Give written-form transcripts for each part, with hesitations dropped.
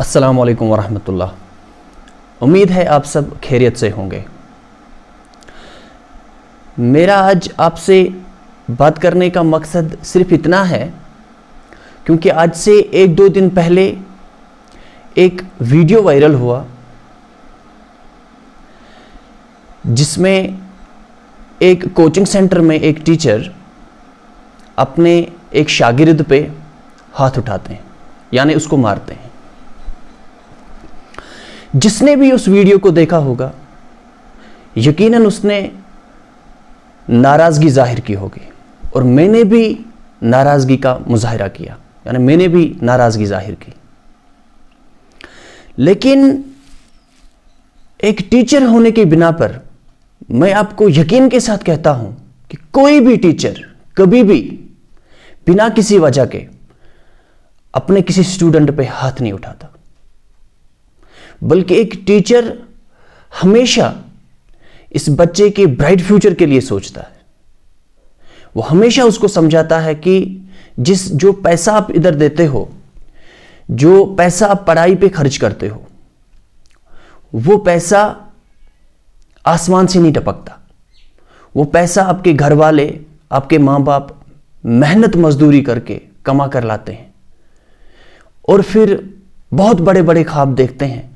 अस्सलाम वालेकुम वरहमतुल्लाह। उम्मीद है आप सब खैरियत से होंगे। मेरा आज आपसे बात करने का मकसद सिर्फ इतना है क्योंकि आज से एक दो दिन पहले एक वीडियो वायरल हुआ जिसमें एक कोचिंग सेंटर में एक टीचर अपने एक शागिर्द पे हाथ उठाते हैं, यानी उसको मारते हैं। जिसने भी उस वीडियो को देखा होगा यकीनन उसने नाराज़गी जाहिर की होगी और मैंने भी नाराज़गी का मुजाहिरा किया, यानी मैंने भी नाराज़गी जाहिर की। लेकिन एक टीचर होने की बिना पर मैं आपको यकीन के साथ कहता हूं कि कोई भी टीचर कभी भी बिना किसी वजह के अपने किसी स्टूडेंट पे हाथ नहीं उठाता, बल्कि एक टीचर हमेशा इस बच्चे के ब्राइट फ्यूचर के लिए सोचता है। वो हमेशा उसको समझाता है कि जो पैसा आप इधर देते हो, जो पैसा आप पढ़ाई पे खर्च करते हो, वो पैसा आसमान से नहीं टपकता। वो पैसा आपके घर वाले, आपके माँ बाप मेहनत मजदूरी करके कमा कर लाते हैं और फिर बहुत बड़े बड़े ख्वाब देखते हैं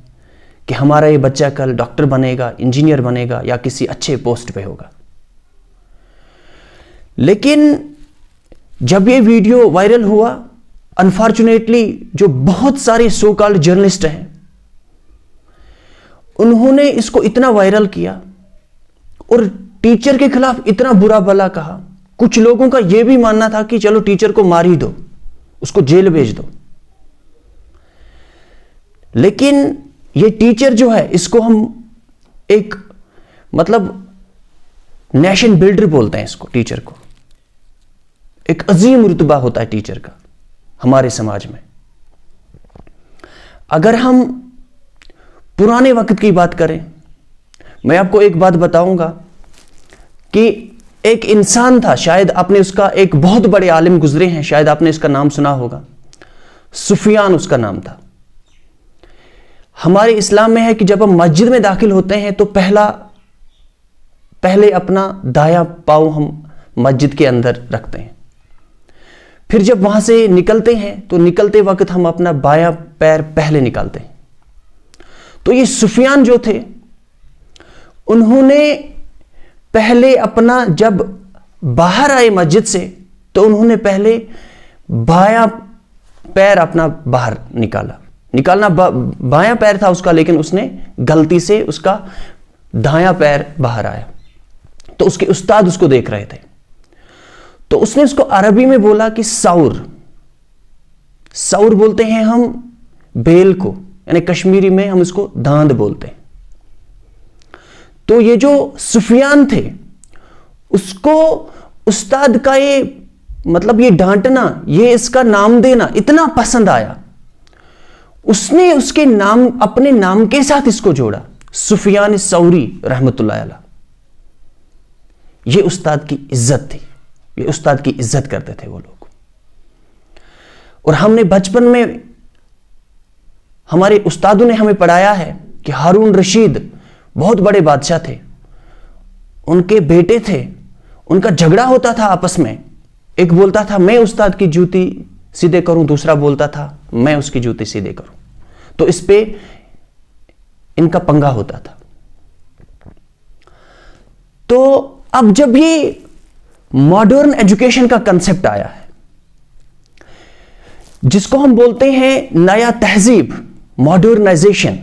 कि हमारा ये बच्चा कल डॉक्टर बनेगा, इंजीनियर बनेगा या किसी अच्छे पोस्ट पे होगा। लेकिन जब ये वीडियो वायरल हुआ, अनफॉर्चुनेटली जो बहुत सारे सो कॉल्ड जर्नलिस्ट हैं उन्होंने इसको इतना वायरल किया और टीचर के खिलाफ इतना बुरा भला कहा। कुछ लोगों का यह भी मानना था कि चलो टीचर को मार ही दो, उसको जेल भेज दो। लेकिन ये टीचर जो है, इसको हम एक नेशन बिल्डर बोलते हैं इसको, टीचर को। एक अजीम रुतबा होता है टीचर का हमारे समाज में। अगर हम पुराने वक्त की बात करें, मैं आपको एक बात बताऊंगा कि एक इंसान था, शायद आपने उसका, एक बहुत बड़े आलिम गुजरे हैं, शायद आपने इसका नाम सुना होगा, सुफियान उसका नाम था। हमारे इस्लाम में है कि जब हम मस्जिद में दाखिल होते हैं तो पहले अपना दायां पांव हम मस्जिद के अंदर रखते हैं। फिर जब वहां से निकलते हैं तो निकलते वक्त हम अपना बायां पैर पहले निकालते हैं। तो ये सुफियान जो थे, उन्होंने पहले अपना, जब बाहर आए मस्जिद से तो उन्होंने पहले बायां पैर अपना बाहर निकालना बायां पैर था उसका, लेकिन उसने गलती से उसका दायां पैर बाहर आया। तो उसके उस्ताद उसको देख रहे थे, तो उसने उसको अरबी में बोला कि सौर बोलते हैं हम बेल को, यानी कश्मीरी में हम इसको दांद बोलते हैं। तो ये जो सुफियान थे, उसको उस्ताद का ये डांटना, ये इसका नाम देना इतना पसंद आया, उसने उसके नाम, अपने नाम के साथ इसको जोड़ा, सुफियान सौरी रहमतुल्लाह अलैह। ये उस्ताद की इज्जत थी, ये उस्ताद की इज्जत करते थे वो लोग। और हमने बचपन में, हमारे उस्तादों ने हमें पढ़ाया है कि हारून रशीद बहुत बड़े बादशाह थे, उनके बेटे थे, उनका झगड़ा होता था आपस में। एक बोलता था मैं उस्ताद की जूती सीधे करूं, दूसरा बोलता था मैं उसकी जूती सीधे करूं। तो इस पे इनका पंगा होता था। तो अब जब ये मॉडर्न एजुकेशन का कंसेप्ट आया है, जिसको हम बोलते हैं नया तहजीब, मॉडर्नाइजेशन,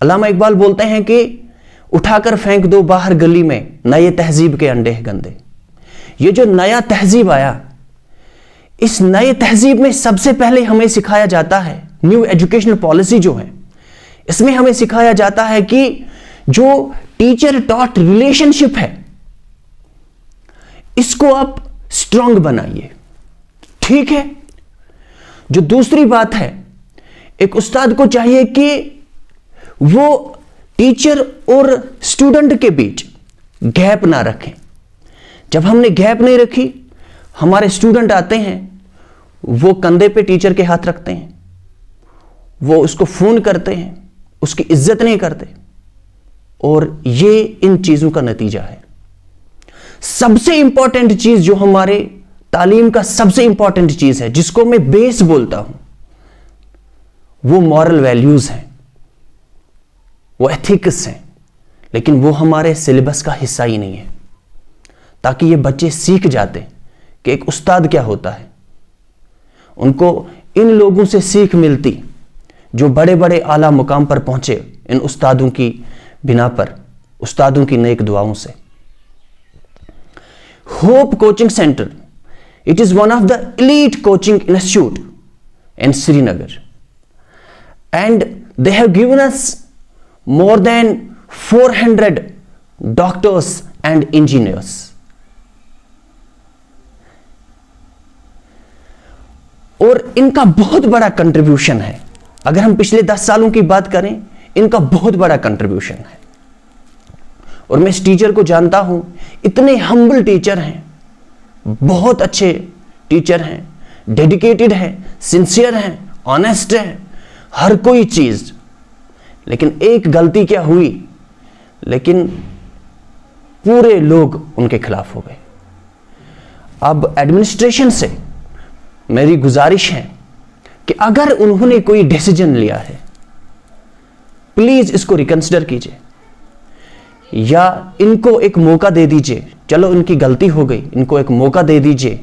अल्लामा इकबाल बोलते हैं कि उठाकर फेंक दो बाहर गली में, नए तहजीब के अंडे गंदे। ये जो नया तहजीब आया, इस नए तहजीब में सबसे पहले हमें सिखाया जाता है, न्यू एजुकेशनल पॉलिसी जो है, इसमें हमें सिखाया जाता है कि जो टीचर टॉट रिलेशनशिप है, इसको आप स्ट्रांग बनाइए। ठीक है। जो दूसरी बात है, एक उस्ताद को चाहिए कि वो टीचर और स्टूडेंट के बीच गैप ना रखें। जब हमने गैप नहीं रखी, हमारे स्टूडेंट आते हैं, वो कंधे पे टीचर के हाथ रखते हैं, वो उसको फोन करते हैं, उसकी इज्जत नहीं करते, और ये इन चीजों का नतीजा है। सबसे इंपॉर्टेंट चीज जो हमारे तालीम का सबसे इंपॉर्टेंट चीज है, जिसको मैं बेस बोलता हूं, वो मॉरल वैल्यूज हैं, वो एथिक्स हैं, लेकिन वो हमारे सिलेबस का हिस्सा ही नहीं है, ताकि ये बच्चे सीख जाते कि एक उस्ताद क्या होता है। उनको इन लोगों से सीख मिलती जो बड़े बड़े आला मुकाम पर पहुंचे, इन उस्तादों की बिना पर, उस्तादों की नेक दुआओं से। Hope coaching centre, it is one of the elite coaching institute in Srinagar, and they have given us more than 400 doctors and engineers. और इनका बहुत बड़ा कंट्रीब्यूशन है। अगर हम पिछले 10 सालों की बात करें, इनका बहुत बड़ा कंट्रीब्यूशन है। और मैं इस टीचर को जानता हूं, इतने हम्बल टीचर हैं, बहुत अच्छे टीचर हैं, डेडिकेटेड हैं, सिंसियर हैं, ऑनेस्ट हैं, हर कोई चीज। लेकिन एक गलती क्या हुई, लेकिन पूरे लोग उनके खिलाफ हो गए। अब एडमिनिस्ट्रेशन से मेरी गुजारिश है कि अगर उन्होंने कोई डिसीजन लिया है, प्लीज इसको रिकंसिडर कीजिए, या इनको एक मौका दे दीजिए। चलो इनकी गलती हो गई, इनको एक मौका दे दीजिए,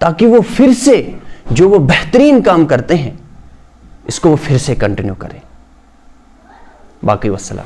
ताकि वो फिर से जो वो बेहतरीन काम करते हैं, इसको वो फिर से कंटिन्यू करें। बाकी वस्सलाम।